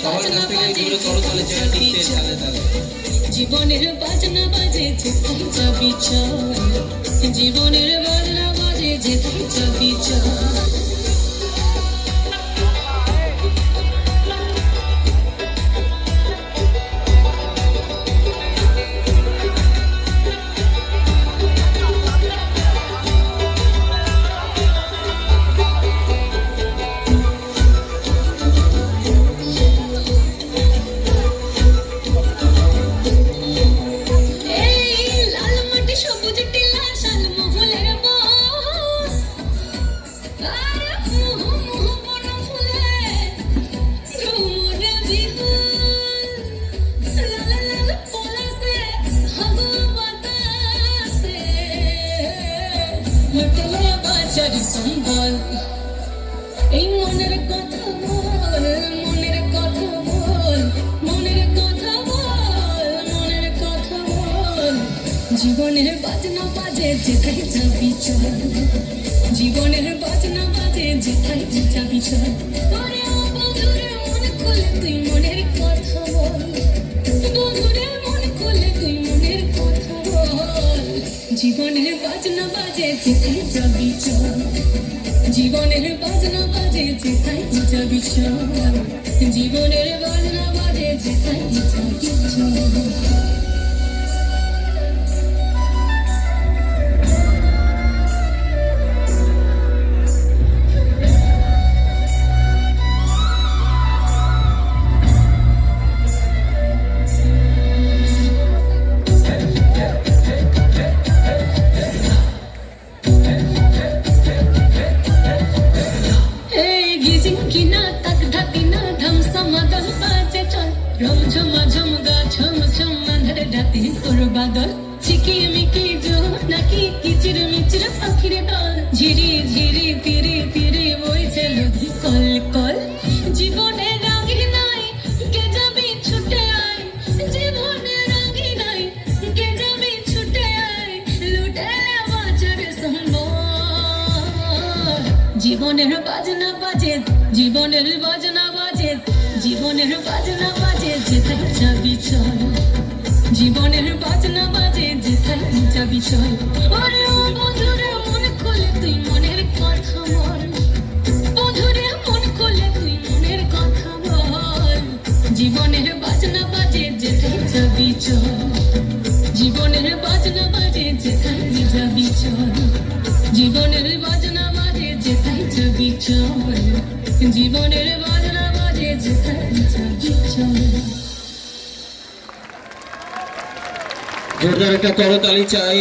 বাজনা বাজে জীবনের বাজনা বাজে যেথায় যাবি চল জীবনের বাজনা বাজে যেথায় যাবি চল এই মনের কথা বল মনের কথা বল মনের কথা বল মনের কথা বল জীবনের বাজনা বাজে যেথায় যাবি চল জীবনের বাজনা বাজে যেথায় যাবি চল তোরে বন্ধুরে মন খুলে তুই মনের কথা বল বন্ধুরে মন খুলে তুই মনের কথা বল জীবনের বাজনা বাজে যেথায় যাবি চল জীবনের বাজনা বাজে যেথায় যাবি চল জীবনের বাজনা বাজে যেথায় যাবি চল ঝমঝম গা ঝমঝম আঁধারে রাতে তোর বাদল চিকিমিকি জো নাকি কিচির মিচির পাখির দল ঝিরি ঝিরি তীরে তীরে বইছে নদী কল কল জীবনে রাগি নাই কে যাবি ছুটে আয় জীবনে রাগি নাই কে যাবি ছুটে আয় লুটে বাজার সম্বল জীবনের বাজনা বাজে জীবনের বাজনা বাজে জীবনের বাজনা বাজে যেথায় যাবি চল জীবনের বাজনা বাজে যেথায় যাবি চল ওরে ও বন্ধুরে মন খুলে তুই মনের কথা বল বন্ধুরে মন খুলে তুই মনের কথা বল জীবনের বাজনা বাজে যেথায় যাবি চল জীবনের বাজনা বাজে যেথায় যাবি চল জীবনের বাজনা বাজে যেথায় যাবি চল জীবনের বাজনা বাজে যেথায় যাবি চল জোরদার একটা করতালি চাই।